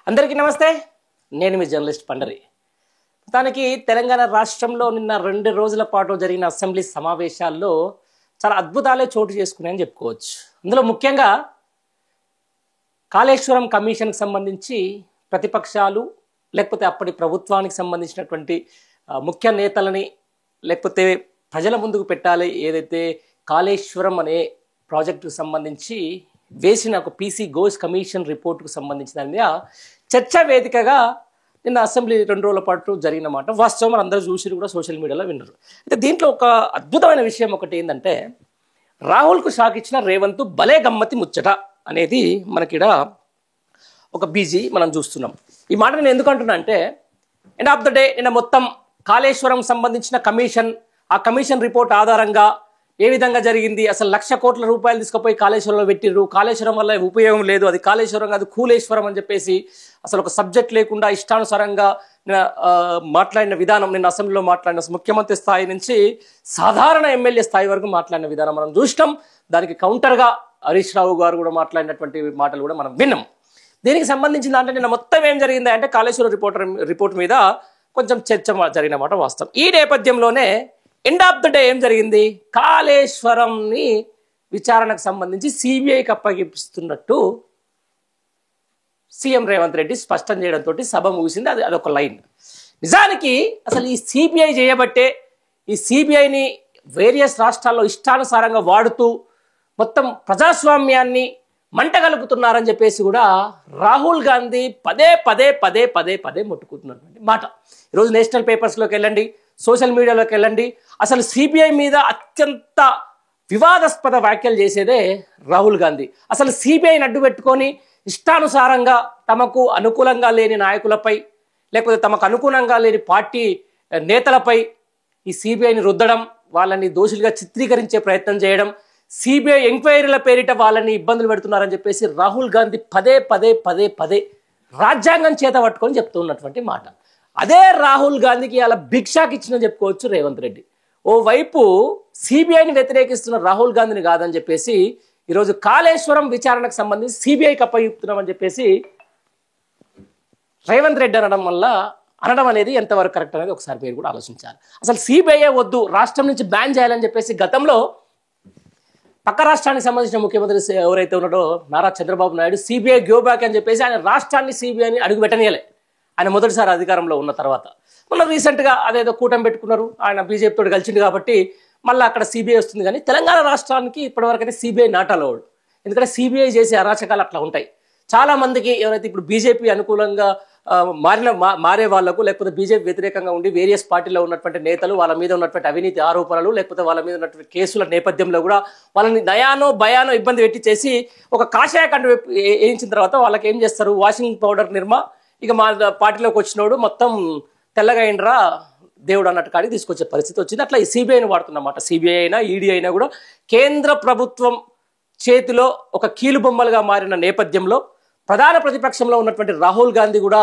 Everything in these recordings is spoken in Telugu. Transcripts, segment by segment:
అందరికీ నమస్తే. నేను మీ జర్నలిస్ట్ పండరి. మొత్తానికి తెలంగాణ రాష్ట్రంలో నిన్న 2 రోజుల పాటు జరిగిన అసెంబ్లీ సమావేశాల్లో చాలా అద్భుతాలే చోటు చేసుకున్నాయని చెప్పుకోవచ్చు. అందులో ముఖ్యంగా కాళేశ్వరం కమిషన్కి సంబంధించి ప్రతిపక్షాలు లేకపోతే అప్పటి ప్రభుత్వానికి సంబంధించినటువంటి ముఖ్య నేతలని లేకపోతే ప్రజల ముందుకు పెట్టాలి, ఏదైతే కాళేశ్వరం అనే ప్రాజెక్టుకు సంబంధించి వేసిన ఒక పీసీ ఘోష్ కమిషన్ రిపోర్టుకు సంబంధించిన దాని మీద చర్చా వేదికగా నిన్న అసెంబ్లీ 2 రోజుల పాటు జరిగిన మాట వాస్తవం మనం అందరూ చూసి కూడా సోషల్ మీడియాలో విన్నారు. అయితే దీంట్లో ఒక అద్భుతమైన విషయం ఒకటి ఏంటంటే, రాహుల్కు షాక్ ఇచ్చిన రేవంత్ భలే గమ్మతి ముచ్చట అనేది మనకిడ ఒక బీజీ మనం చూస్తున్నాం. ఈ మాట నేను ఎందుకు అంటున్నా అంటే, ఎండ్ ఆఫ్ ద డే నిన్న మొత్తం కాళేశ్వరం సంబంధించిన ఆ కమిషన్ రిపోర్ట్ ఆధారంగా ఏ విధంగా జరిగింది, అసలు 1,00,000 కోట్ల రూపాయలు తీసుకుపోయి కాళేశ్వరంలో పెట్టిర్రు, కాళేశ్వరం వల్ల ఉపయోగం లేదు, అది కాళేశ్వరం కాదు కూలేశ్వరం అని చెప్పేసి అసలు ఒక సబ్జెక్ట్ లేకుండా ఇష్టానుసారంగా మాట్లాడిన విధానం, నిన్న అసెంబ్లీలో మాట్లాడిన ముఖ్యమంత్రి స్థాయి నుంచి సాధారణ ఎమ్మెల్యే స్థాయి వరకు మాట్లాడిన విధానం మనం చూసినాం. దానికి కౌంటర్గా హరీష్ రావు గారు కూడా మాట్లాడినటువంటి మాటలు కూడా మనం విన్నాం. దీనికి సంబంధించిన అంటే నిన్న మొత్తం ఏం జరిగింది అంటే, కాళేశ్వరం రిపోర్ట్ మీద కొంచెం చర్చ జరిగిన మాట వాస్తవం. ఈ నేపథ్యంలోనే ఎండ్ ఆఫ్ ద డే ఏం జరిగింది, కాళేశ్వరంని విచారణకు సంబంధించి సిబిఐకి అప్పగిస్తున్నట్టు సీఎం రేవంత్ రెడ్డి స్పష్టం చేయడంతో సభ ముగిసింది. అదొక లైన్. నిజానికి అసలు ఈ సిబిఐ చేయబట్టే ఈ సిబిఐని వేరియస్ రాష్ట్రాల్లో ఇష్టానుసారంగా వాడుతూ మొత్తం ప్రజాస్వామ్యాన్ని మంట కలుపుతున్నారని చెప్పేసి కూడా రాహుల్ గాంధీ పదే పదే పదే పదే పదే ముట్టుకుంటున్నటువంటి మాట. ఈరోజు నేషనల్ పేపర్స్లోకి వెళ్ళండి, సోషల్ మీడియాలోకి వెళ్ళండి, అసలు సిబిఐ మీద అత్యంత వివాదాస్పద వ్యాఖ్యలు చేసేదే రాహుల్ గాంధీ. అసలు సిబిఐని అడ్డు పెట్టుకొని ఇష్టానుసారంగా తమకు అనుకూలంగా లేని నాయకులపై లేకపోతే తమకు అనుకూలంగా లేని పార్టీ నేతలపై ఈ సిబిఐని రుద్దడం, వాళ్ళని దోషులుగా చిత్రీకరించే ప్రయత్నం చేయడం, సిబిఐ ఎంక్వైరీల పేరిట వాళ్ళని ఇబ్బందులు పెడుతున్నారని చెప్పేసి రాహుల్ గాంధీ పదే పదే పదే పదే రాజ్యాంగం చేత పట్టుకొని చెప్తున్నటువంటి మాట. అదే రాహుల్ గాంధీకి అలా బిగ్ షాక్ ఇచ్చిన చెప్పుకోవచ్చు రేవంత్ రెడ్డి. ఓవైపు సిబిఐని వ్యతిరేకిస్తున్న రాహుల్ గాంధీని కాదని చెప్పేసి ఈరోజు కాళేశ్వరం విచారణకు సంబంధించి సిబిఐకి అప్పగిస్తున్నామని చెప్పేసి రేవంత్ రెడ్డి అనడం అనేది ఎంతవరకు కరెక్ట్ అనేది ఒకసారి మీరు కూడా ఆలోచించాలి. అసలు సిబిఐ వద్దు, రాష్ట్రం నుంచి బ్యాన్ చేయాలని చెప్పేసి గతంలో పక్క రాష్ట్రానికి సంబంధించిన ముఖ్యమంత్రి ఎవరైతే ఉన్నాడో Nara Chandrababu Naidu CBI go back అని చెప్పేసి ఆయన రాష్ట్రాన్ని సిబిఐని అడుగు పెట్టనీయలే. ఆయన మొదటిసారి అధికారంలో ఉన్న తర్వాత మొన్న రీసెంట్గా అదేదో కూటమి పెట్టుకున్నారు, ఆయన బీజేపీతో కలిసిండు కాబట్టి మళ్ళీ అక్కడ సిబిఐ వస్తుంది. కానీ తెలంగాణ రాష్ట్రానికి ఇప్పటివరకు అయితే సిబిఐ నాట్ అలౌడ్. ఎందుకంటే సిబిఐ చేసే అరాచకాలు అట్లా ఉంటాయి. చాలా మందికి ఎవరైతే ఇప్పుడు బీజేపీ అనుకూలంగా మారే వాళ్లకు లేకపోతే బీజేపీ వ్యతిరేకంగా ఉండి వేరియస్ పార్టీలో ఉన్నటువంటి నేతలు వాళ్ళ మీద ఉన్నటువంటి అవినీతి ఆరోపణలు లేకపోతే వాళ్ళ మీద ఉన్నటువంటి కేసుల నేపథ్యంలో కూడా వాళ్ళని దయానో భయానో ఇబ్బంది పెట్టి చేసి ఒక కాషాయ కంట వేయించిన తర్వాత వాళ్ళకి ఏం చేస్తారు, వాషింగ్ పౌడర్ నిర్మా ఇక మా పార్టీలోకి వచ్చినోడు మొత్తం తెల్లగా అయిండ్రా దేవుడు అన్నట్టు కాడికి తీసుకొచ్చే పరిస్థితి వచ్చింది. అట్లా ఈ సిబిఐని వాడుతున్నమాట. సిబిఐ అయినా ఈడీ అయినా కూడా కేంద్ర ప్రభుత్వం చేతిలో ఒక కీలుబొమ్మలుగా మారిన నేపథ్యంలో ప్రధాన ప్రతిపక్షంలో ఉన్నటువంటి రాహుల్ గాంధీ కూడా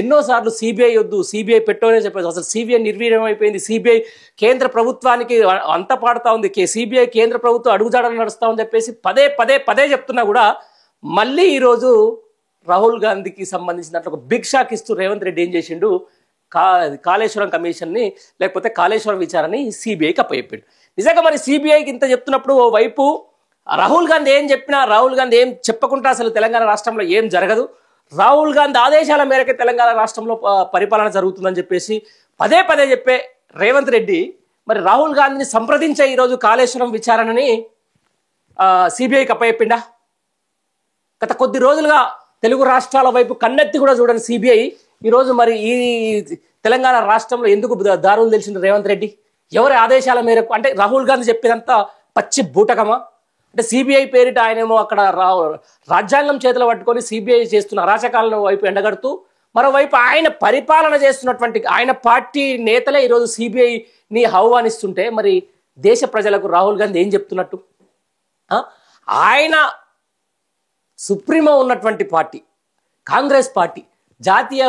ఎన్నోసార్లు సిబిఐ వద్దు, సిబిఐ పెట్టోనే చెప్పేసి అసలు సిబిఐ నిర్వీర్యం అయిపోయింది, సిబిఐ కేంద్ర ప్రభుత్వానికి అంత పాడుతూ ఉంది, సిబిఐ కేంద్ర ప్రభుత్వం అడుగుజాడలు నడుస్తామని చెప్పేసి పదే పదే పదే చెప్తున్నా కూడా మళ్ళీ ఈరోజు రాహుల్ గాంధీకి సంబంధించిన ఒక బిగ్ షాక్ ఇస్తూ రేవంత్ రెడ్డి ఏం చేసిండు, కాళేశ్వరం కమిషన్ని లేకపోతే కాళేశ్వరం విచారణని సిబిఐకి అప్పచెప్పాడు. నిజంగా మరి సిబిఐకి ఇంత చెప్తున్నప్పుడు ఓ వైపు రాహుల్ గాంధీ ఏం చెప్పినా, రాహుల్ గాంధీ ఏం చెప్పకుండా అసలు తెలంగాణ రాష్ట్రంలో ఏం జరగదు, రాహుల్ గాంధీ ఆదేశాల మేరకే తెలంగాణ రాష్ట్రంలో పరిపాలన జరుగుతుందని చెప్పేసి పదే పదే చెప్పే రేవంత్ రెడ్డి మరి రాహుల్ గాంధీని సంప్రదించే ఈరోజు కాళేశ్వరం విచారణని సిబిఐకి అప్పచెప్పిండా? గత కొద్ది రోజులుగా తెలుగు రాష్ట్రాల వైపు కన్నెత్తి కూడా చూడని సిబిఐ ఈరోజు మరి ఈ తెలంగాణ రాష్ట్రంలో ఎందుకు దారులు తెలిసిన రేవంత్ రెడ్డి? ఎవరి ఆదేశాల మేరకు? అంటే రాహుల్ గాంధీ చెప్పినంత పచ్చి బూటకమా? అంటే సిబిఐ పేరిట ఆయనేమో అక్కడ రాజ్యాంగం చేతిలో పట్టుకొని సిబిఐ చేస్తున్న అరాచకాలను వైపు ఎండగడుతూ మరోవైపు ఆయన పరిపాలన చేస్తున్నటువంటి ఆయన పార్టీ నేతలే ఈరోజు సిబిఐని ఆహ్వానిస్తుంటే మరి దేశ ప్రజలకు రాహుల్ గాంధీ ఏం చెప్తున్నట్టు? ఆయన సుప్రీమో ఉన్నటువంటి పార్టీ కాంగ్రెస్ పార్టీ, జాతీయ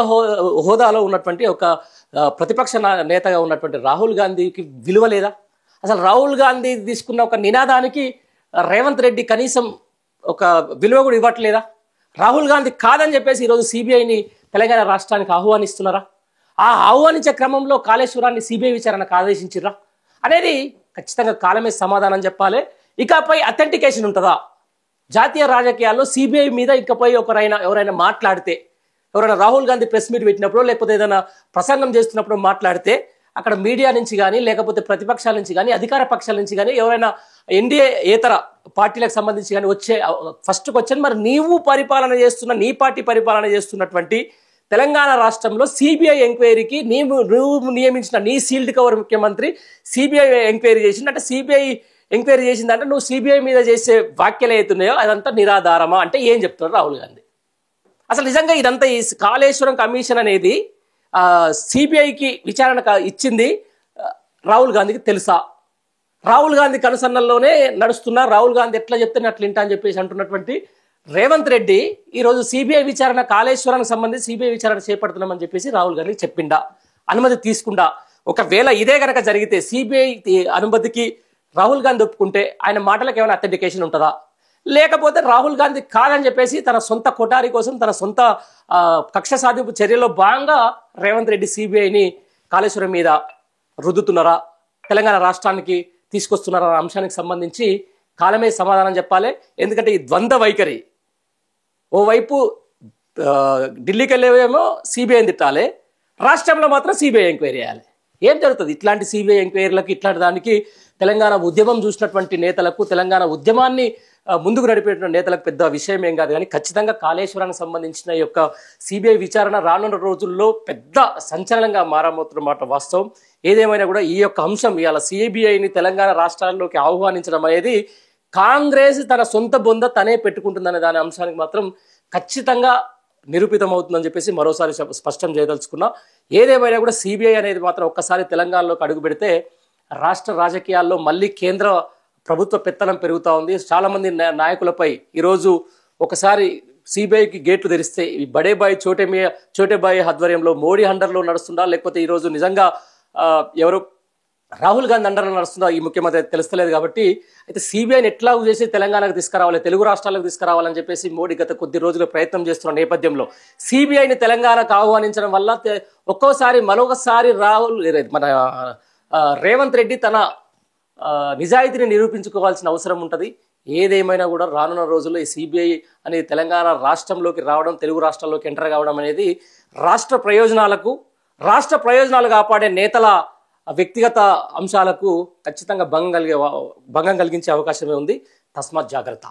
హోదాలో ఉన్నటువంటి ఒక ప్రతిపక్ష నేతగా ఉన్నటువంటి రాహుల్ గాంధీకి విలువ లేదా? అసలు రాహుల్ గాంధీ తీసుకున్న ఒక నినాదానికి రేవంత్ రెడ్డి కనీసం ఒక విలువ కూడా ఇవ్వట్లేదా? రాహుల్ గాంధీ కాదని చెప్పేసి ఈరోజు సిబిఐని తెలంగాణ రాష్ట్రానికి ఆహ్వానిస్తున్నారా? ఆ ఆహ్వానించే క్రమంలో కాళేశ్వరాన్ని సిబిఐ విచారణకు ఆదేశించిర్రా అనేది ఖచ్చితంగా కాలమే సమాధానం చెప్పాలి. ఇకపై అథెంటికేషన్ ఉంటుందా? జాతీయ రాజకీయాల్లో సిబిఐ మీద ఇకపై ఎవరైనా మాట్లాడితే, ఎవరైనా రాహుల్ గాంధీ ప్రెస్ మీట్ పెట్టినప్పుడు లేకపోతే ఏదైనా ప్రసంగం చేస్తున్నప్పుడు మాట్లాడితే అక్కడ మీడియా నుంచి కానీ లేకపోతే ప్రతిపక్షాల నుంచి కానీ అధికార పక్షాల నుంచి కానీ ఎవరైనా ఎన్డీఏ ఏతర పార్టీలకు సంబంధించి కానీ ఫస్ట్కి వచ్చాను మరి నీవు పరిపాలన చేస్తున్న నీ పార్టీ పరిపాలన చేస్తున్నటువంటి తెలంగాణ రాష్ట్రంలో సిబిఐ ఎంక్వైరీకి నువ్వు నియమించిన నీ సీల్డ్ కవర్ ముఖ్యమంత్రి సిబిఐ ఎంక్వైరీ చేసింది అంటే సిబిఐ ఎంక్వైరీ చేసిందంటే నువ్వు సిబిఐ మీద చేసే వ్యాఖ్యలు అవుతున్నాయో అదంతా నిరాధారమా అంటే ఏం చెప్తున్నారు రాహుల్ గాంధీ? అసలు నిజంగా ఇదంతా ఈ కాళేశ్వరం కమిషన్ అనేది సిబిఐకి విచారణ ఇచ్చింది రాహుల్ గాంధీకి తెలుసా? రాహుల్ గాంధీ కనుసన్నల్లోనే నడుస్తున్నా, రాహుల్ గాంధీ ఎట్లా చెప్తే అట్లా వింటా అని చెప్పేసి అంటున్నటువంటి రేవంత్ రెడ్డి ఈరోజు సిబిఐ విచారణ కాళేశ్వరానికి సంబంధించి సిబిఐ విచారణ చేపడుతున్నామని చెప్పేసి రాహుల్ గాంధీకి చెప్పిండా, అనుమతి తీసుకుండా? ఒకవేళ ఇదే కనుక జరిగితే సిబిఐ అనుమతికి రాహుల్ గాంధీ ఒప్పుకుంటే ఆయన మాటలకు ఏమైనా అథెంటికేషన్ ఉంటుందా? లేకపోతే రాహుల్ గాంధీ కాదని చెప్పేసి తన సొంత కొటారి కోసం తన సొంత కక్ష సాధింపు చర్యలో భాగంగా రేవంత్ రెడ్డి సిబిఐని కాళేశ్వరం మీద రుద్దుతున్నారా, తెలంగాణ రాష్ట్రానికి తీసుకొస్తున్నారా అనే అంశానికి సంబంధించి కాలమే సమాధానం చెప్పాలి. ఎందుకంటే ఈ ద్వంద్వ వైఖరి, ఓవైపు ఢిల్లీకి వెళ్ళేవేమో సిబిఐని తిట్టాలి, రాష్ట్రంలో మాత్రం సిబిఐ ఎంక్వైరీ చేయాలి. ఏం జరుగుతుంది? ఇట్లాంటి సిబిఐ ఎంక్వైరీలకు ఇట్లాంటి దానికి తెలంగాణ ఉద్యమం చూసినటువంటి నేతలకు, తెలంగాణ ఉద్యమాన్ని ముందుకు నడిపేటువంటి నేతలకు పెద్ద విషయం ఏం కాదు. కానీ ఖచ్చితంగా కాళేశ్వరానికి సంబంధించిన యొక్క సిబిఐ విచారణ రానున్న రోజుల్లో పెద్ద సంచలనంగా మారబోతున్న మాట వాస్తవం. ఏదేమైనా కూడా ఈ యొక్క అంశం ఇవాళ సిబిఐని తెలంగాణ రాష్ట్రాల్లోకి ఆహ్వానించడం అనేది కాంగ్రెస్ తన సొంత బొంద తనే పెట్టుకుంటుందనే దాని అంశానికి మాత్రం ఖచ్చితంగా నిరూపితం అవుతుందని చెప్పేసి మరోసారి స్పష్టం చేయదలుచుకున్నా. ఏదేమైనా కూడా సిబిఐ అనేది మాత్రం ఒక్కసారి తెలంగాణలోకి అడుగు పెడితే రాష్ట్ర రాజకీయాల్లో మళ్ళీ కేంద్ర ప్రభుత్వ పెత్తనం పెరుగుతూ ఉంది. చాలామంది నాయకులపై ఈరోజు ఒకసారి సిబిఐకి గేట్లు తెరిస్తే ఈ బడేబాయి చోటేబాయి ఆధ్వర్యంలో మోడీ అండర్లో నడుస్తుందా, లేకపోతే ఈరోజు నిజంగా ఎవరు రాహుల్ గాంధీ అండర్లో నడుస్తుందా ఈ ముఖ్యమంత్రి తెలుస్తలేదు. కాబట్టి అయితే సిబిఐని ఎట్లా చేసి తెలంగాణకు తీసుకురావాలి, తెలుగు రాష్ట్రాలకు తీసుకురావాలని చెప్పేసి మోడీ గత కొద్ది రోజులు ప్రయత్నం చేస్తున్న నేపథ్యంలో సిబిఐని తెలంగాణకు ఆహ్వానించడం వల్ల ఒక్కోసారి మరొకసారి మన రేవంత్ రెడ్డి తన నిజాయితీని నిరూపించుకోవాల్సిన అవసరం ఉంటుంది. ఏదేమైనా కూడా రానున్న రోజుల్లో ఈ సిబిఐ అనేది తెలంగాణ రాష్ట్రంలోకి రావడం, తెలుగు రాష్ట్రాల్లోకి ఎంటర్ కావడం అనేది రాష్ట్ర ప్రయోజనాలు కాపాడే నేతల వ్యక్తిగత అంశాలకు ఖచ్చితంగా భంగం కలిగించే అవకాశమే ఉంది. తస్మాత్ జాగ్రత్త.